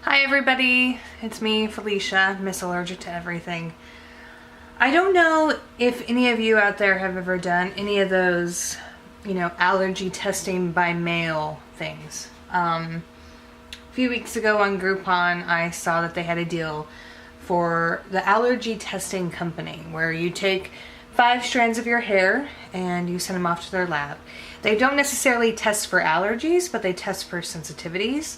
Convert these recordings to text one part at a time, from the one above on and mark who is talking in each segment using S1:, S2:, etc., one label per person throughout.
S1: Hi everybody, it's me, Felicia, Miss Allergic to Everything. I don't know if any of you out there have ever done any of those, allergy testing by mail things. A few weeks ago on Groupon, I saw that they had a deal for the allergy testing company where you take 5 strands of your hair and you send them off to their lab. They don't necessarily test for allergies, but they test for sensitivities.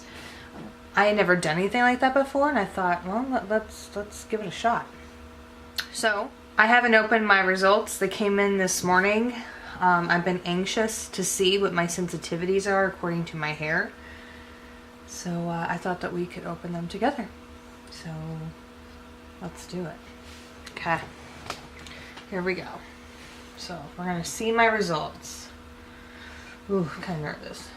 S1: I had never done anything like that before, and I thought, well, let's give it a shot. So I haven't opened my results. They came in this morning. I've been anxious to see what my sensitivities are according to my hair. So I thought that we could open them together. So let's do it. Okay, here we go. So we're gonna see my results. Ooh, I'm kind of nervous.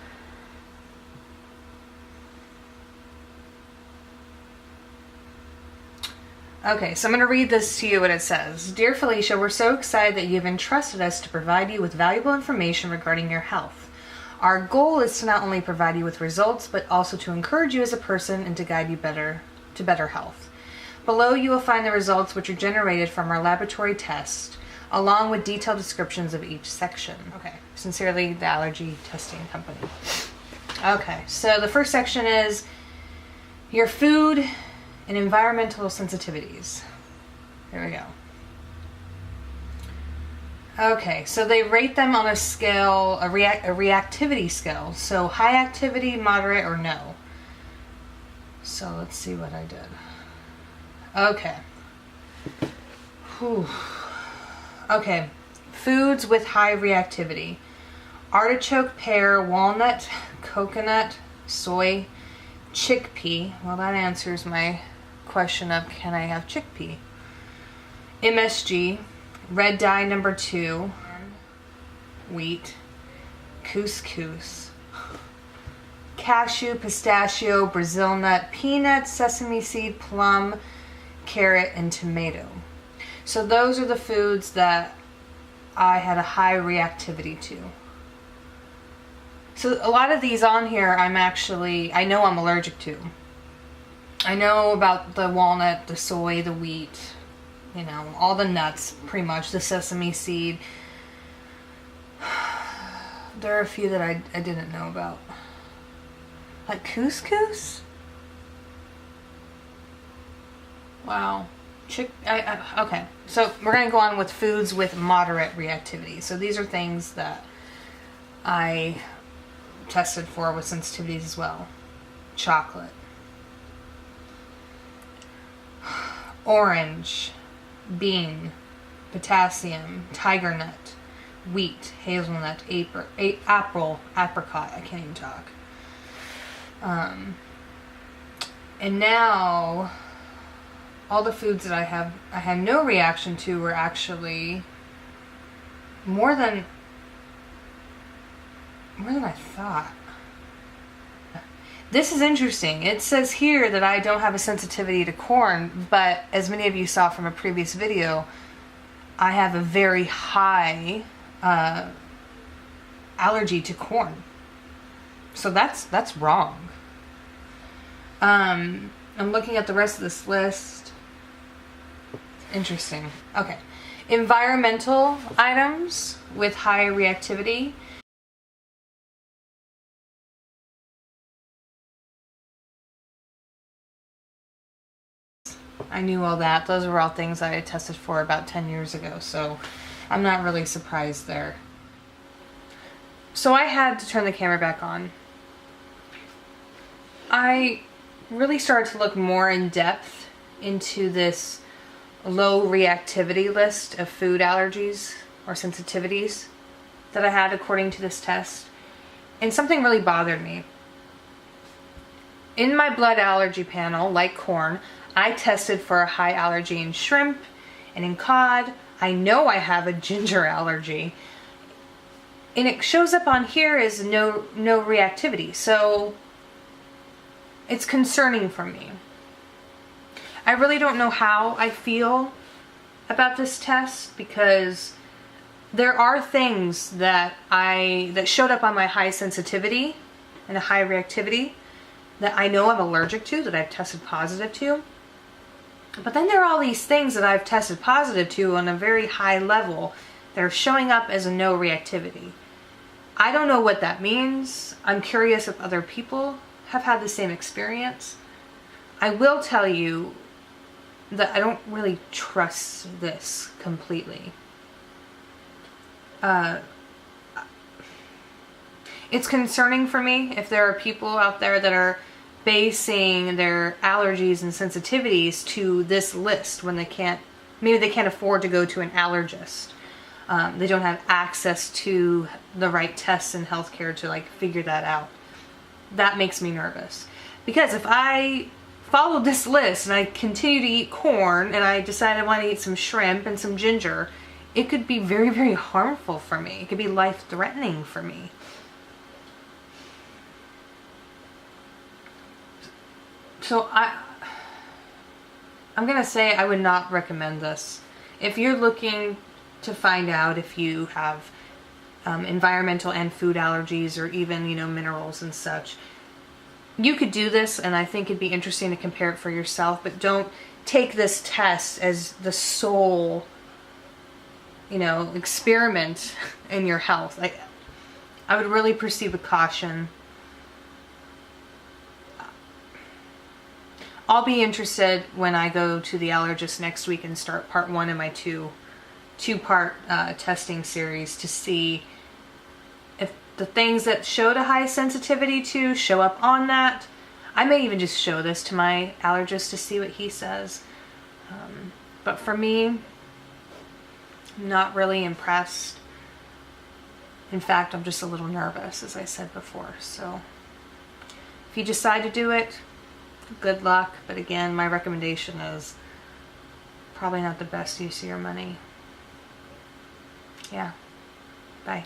S1: Okay, so I'm going to read this to you what it says. Dear Felicia, we're so excited that you've entrusted us to provide you with valuable information regarding your health. Our goal is to not only provide you with results, but also to encourage you as a person and to guide you to better health. Below you will find the results which are generated from our laboratory test, along with detailed descriptions of each section. Okay, sincerely, the Allergy Testing Company. Okay, so the first section is your food and environmental sensitivities. There we go. Okay, so they rate them on a scale, a reactivity scale. So high activity, moderate, or no. So let's see what I did. Okay. Whew. Okay, foods with high reactivity. Artichoke, pear, walnut, coconut, soy, chickpea. Well, that answers my question of can I have chickpea? MSG, red dye number 2, wheat, couscous, cashew, pistachio, Brazil nut, peanut, sesame seed, plum, carrot, and tomato. So those are the foods that I had a high reactivity to. So a lot of these on here I know I'm allergic to. I know about the walnut, the soy, the wheat, all the nuts, pretty much, the sesame seed. There are a few that I didn't know about. Like couscous? Wow. Okay, so we're going to go on with foods with moderate reactivity. So these are things that I tested for with sensitivities as well. Chocolate, orange, bean, potassium, tiger nut, wheat, hazelnut, apricot. I can't even talk. And now all the foods that I had no reaction to were actually more than I thought. This is interesting. It says here that I don't have a sensitivity to corn, but as many of you saw from a previous video, I have a very high allergy to corn. So that's wrong. I'm looking at the rest of this list. Interesting. Okay. Environmental items with high reactivity. I knew all that. Those were all things I had tested for about 10 years ago, so I'm not really surprised there. So I had to turn the camera back on. I really started to look more in depth into this low reactivity list of food allergies or sensitivities that I had according to this test, and something really bothered me. In my blood allergy panel, like corn, I tested for a high allergy in shrimp and in cod. I know I have a ginger allergy. And it shows up on here as no reactivity. So it's concerning for me. I really don't know how I feel about this test because there are things that showed up on my high sensitivity and a high reactivity that I know I'm allergic to, that I've tested positive to. But then there are all these things that I've tested positive to on a very high level that are showing up as a no reactivity. I don't know what that means. I'm curious if other people have had the same experience. I will tell you that I don't really trust this completely. It's concerning for me if there are people out there that are basing their allergies and sensitivities to this list when maybe they can't afford to go to an allergist. They don't have access to the right tests and healthcare to like figure that out. That makes me nervous. Because if I followed this list and I continue to eat corn and I decide I want to eat some shrimp and some ginger, it could be very, very harmful for me. It could be life-threatening for me. So I'm going to say I would not recommend this. If you're looking to find out if you have environmental and food allergies or even, minerals and such, you could do this, and I think it'd be interesting to compare it for yourself, but don't take this test as the sole, experiment in your health. I would really proceed with caution. I'll be interested when I go to the allergist next week and start part 1 of my two-part testing series to see if the things that showed a high sensitivity to show up on that. I may even just show this to my allergist to see what he says. But for me, not really impressed. In fact, I'm just a little nervous, as I said before. So if you decide to do it, good luck. But again, my recommendation is probably not the best use of your money. Yeah. Bye.